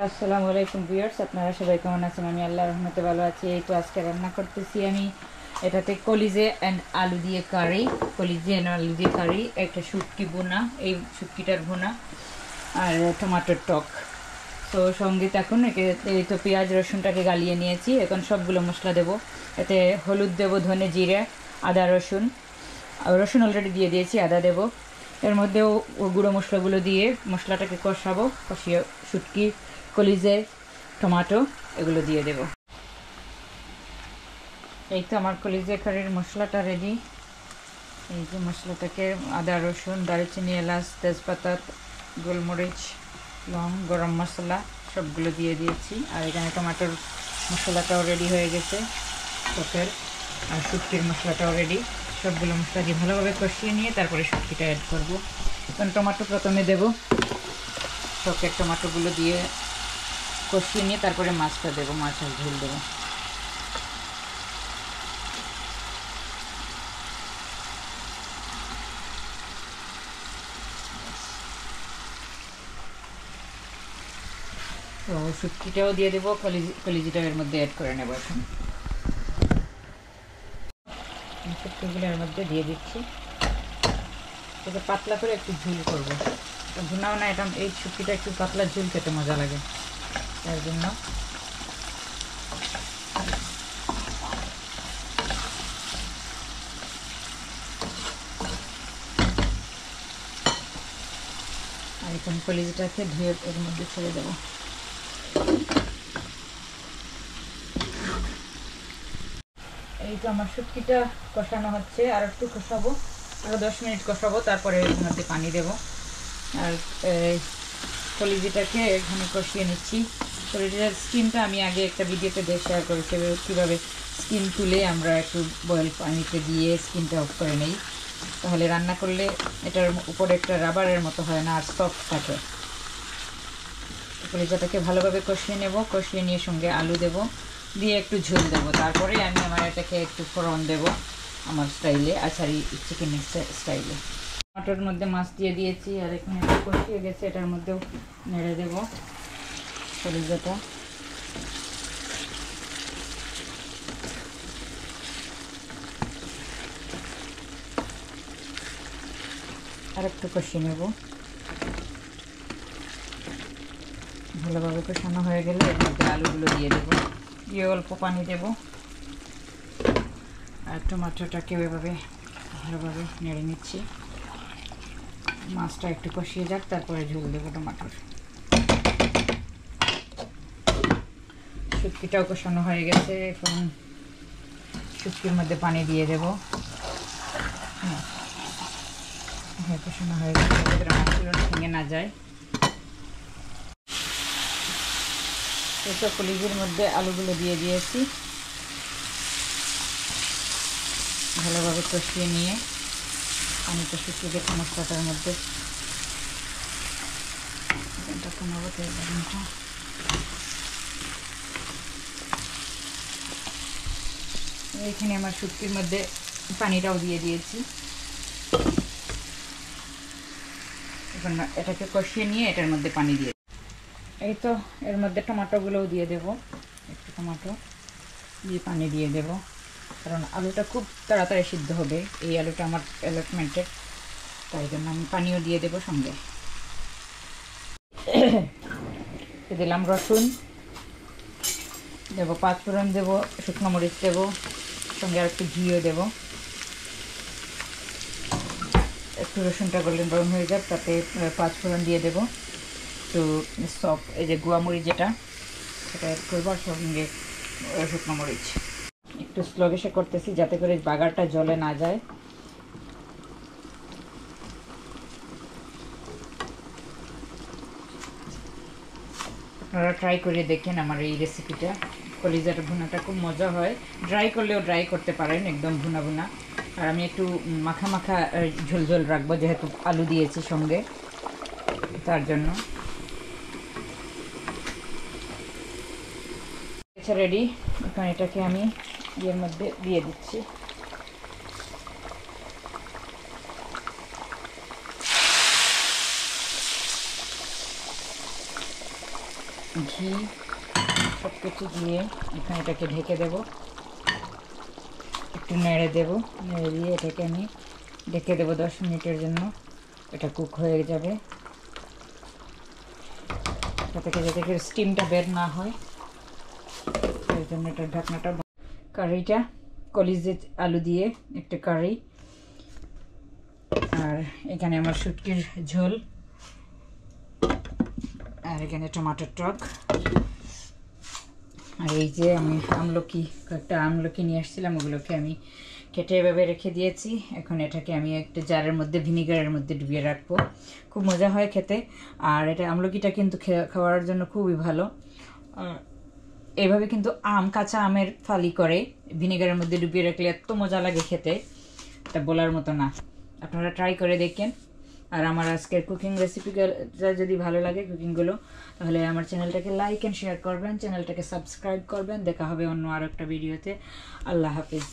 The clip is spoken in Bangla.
আসসালামু আলাইকুম ভিউয়ার্স, আপনারা সবাই কেমন আছেন? আমি আল্লাহর রহমতে ভালো আছি। এই তো আজকে রান্না করতেছি আমি এটাতে কলিজে অ্যান্ড আলু দিয়ে কারি, কলিজে অ্যান্ড আলু দিয়ে কারি, একটা শুটকি ভুনা, এই শুটকিটার ভুনা আর টমাটোর টক। তো সঙ্গে এখন এই তো পেঁয়াজ রসুনটাকে গালিয়ে নিয়েছি। এখন সবগুলো মশলা দেবো। এতে হলুদ দেবো, ধনে জিরে, আদা রসুন। রসুন অলরেডি দিয়ে দিয়েছি, আদা দেবো। এর মধ্যেও গুঁড়ো মশলাগুলো দিয়ে মশলাটাকে কষাবো। কষিয়ে শুটকি, কলিজে, টমাটো এগুলো দিয়ে দেব। এই তো আমার কলিজে কারির মশলাটা রেডি। এই যে মশলাটাকে আদা রসুন, দারুচিনি, এলাচ, তেজপাতা, গোলমরিচ, লং, গরম মশলা সবগুলো দিয়ে দিয়েছি। আর এখানে টমাটোর মশলাটাও রেডি হয়ে গেছে, টকের আর শুটকির মশলাটাও রেডি। সবগুলো মশলা দিয়ে ভালোভাবে কষিয়ে নিয়ে তারপরে শুটকিটা অ্যাড করব। এখন টমাটো প্রথমে দেব, টকের টমাটোগুলো দিয়ে কষিয়ে নিয়ে তারপরে মাছটা দেবো, মাছের ঝোল দেবো। তো শুটকিটাও দিয়ে দেবো, কলিজিটা এর মধ্যে অ্যাড করে নেবো। এখন শুটকিগুলো এর মধ্যে দিয়ে দিচ্ছি। এটা পাতলা করে একটু ঝোল করবো, ভুনাও না, এটা এই শুটকিটা একটু পাতলা ঝোল খেতে মজা লাগে, তার জন্য আর এখন কলিজিটাকে ধুয়ে এর মধ্যে ছেড়ে দেবো। এই তো আমার শুটকিটা কষানো হচ্ছে, আর একটু কষাবো, আরও 10 মিনিট কষাবো, তারপরে এর মধ্যে পানি দেবো। আর কলিজিটাকে এখানে কষিয়ে নিচ্ছি। কলিজিটার স্কিনটা আমি আগে একটা ভিডিওতে শেয়ার করেছি, কীভাবে স্কিন তুলে আমরা একটু বয়েল পানিতে দিয়ে স্কিনটা অফ করে নিই, তাহলে রান্না করলে এটার উপরে একটা রাবারের মতো হয় না, আর সফট থাকে। কলিজাটাকে ভালোভাবে কষিয়ে নেব, কষিয়ে নিয়ে সঙ্গে আলু দেব, দিয়ে একটু ঝোল দেবো। তারপরে আমি আমার এটাকে একটু ফোড়ন দেবো আমার স্টাইলে, আচারি চিকেনের স্টাইলে। টমাটোর মধ্যে মাছ দিয়ে দিয়েছি, আর এখানে একটু কষিয়ে গেছে, এটার মধ্যেও নেড়ে দেবো কলিজাটা। আর একটু কষিয়ে নেব। ভালোভাবে কষানো হয়ে গেলে এর মধ্যে আলুগুলো দিয়ে দেবো, দিয়ে অল্প পানি দেব, আর টমাটোটাকে এভাবে ভালোভাবে নেড়ে নিচ্ছি। মাছটা একটু কষিয়ে যাক, তারপরে ঝোল দেবো টমাটোর। শুটকিটাও কষানো হয়ে গেছে, এখন শুটকির মধ্যে পানি দিয়ে দেবো। হ্যাঁ, কষানো হয়ে গেছে, মাছগুলো ভেঙে না যায়। তো কলিজির মধ্যে আলুগুলো দিয়ে দিয়েছি, ভালোভাবে কষিয়ে নিয়ে পানিটা শুকিয়ে গেছে মশলাটার মধ্যে। এইখানে আমার শুটকির মধ্যে পানিটাও দিয়ে দিয়েছি। এখন এটাকে কষিয়ে নিয়ে এটার মধ্যে পানি দিয়ে, এই তো এর মধ্যে টমাটোগুলোও দিয়ে দেবো, একটু টমাটো দিয়ে পানি দিয়ে দেব, কারণ আলুটা খুব তাড়াতাড়ি সিদ্ধ হবে, এই আলুটা আমার অ্যালটমেন্টের, তাই জন্য আমি পানিও দিয়ে দেবো সঙ্গে। দিলাম রসুন দেবো, 5 ফোড়ন দেবো, শুকনো মরিচ দেবো, সঙ্গে আর একটু ঘিও দেবো। একটু রসুনটা গোল্ডেন ব্রাউন হয়ে যাক, তাতে 5 ফোড়ন দিয়ে দেবো, একটু সফট এই যে গুঁড়া মরিচ যেটা, সেটা অ্যাড করবো, আর সঙ্গে শুকনো মরিচ। একটু স্লো গ্যাসে করতেছি যাতে করে বাগারটা জলে না যায়। আপনারা ট্রাই করে দেখেন আমার এই রেসিপিটা। কলিজার ভুনাটা খুব মজা হয়, ড্রাই করলেও ড্রাই করতে পারেন, একদম ভুনা ভুনা। আর আমি একটু মাখা মাখা ঝোল ঝোল রাখবো, যেহেতু আলু দিয়েছি সঙ্গে, তার জন্য। আচ্ছা, রেডি। এখন এটাকে আমি ইয়ের মধ্যে দিয়ে দিচ্ছি। ঘি সব কিছু দিয়ে এখন এটাকে ঢেকে দেব, একটু নেড়ে দেব, নেড়ে দিয়ে এটাকে আমি ঢেকে দেবো 10 মিনিটের জন্য। এটা কুক হয়ে যাবে, যাতে স্টিমটা বের না হয়, এর জন্য এটা ঢাকনাটা। কারিটা কলিজে আলু দিয়ে একটা কারি, আর এখানে আমার শুটকির ঝোল, আর এখানে টমেটোর টক, আর এই যে আমি কয়েকটা আমলকি নিয়ে আসছিলাম, ওগুলোকে আমি কেটে এভাবে রেখে দিয়েছি। এখন এটাকে আমি একটা জারের মধ্যে ভিনিগারের মধ্যে ডুবিয়ে রাখবো, খুব মজা হয় খেতে। আর এটা আমলকিটা কিন্তু খাওয়ার জন্য খুবই ভালো। এইভাবে কিন্তু কাঁচা আমের ফালি করে ভিনিগারের মধ্যে ডুবিয়ে রাখলে এত মজা লাগে খেতে, এটা বলার মতো না। আপনারা ট্রাই করে দেখেন। আর আমার আজকের কুকিং রেসিপিটা যদি ভালো লাগে কুকিংগুলো, তাহলে আমার চ্যানেলটাকে লাইক অ্যান্ড শেয়ার করবেন, চ্যানেলটাকে সাবস্ক্রাইব করবেন। দেখা হবে অন্য আরও একটা ভিডিওতে। আল্লাহ হাফিজ।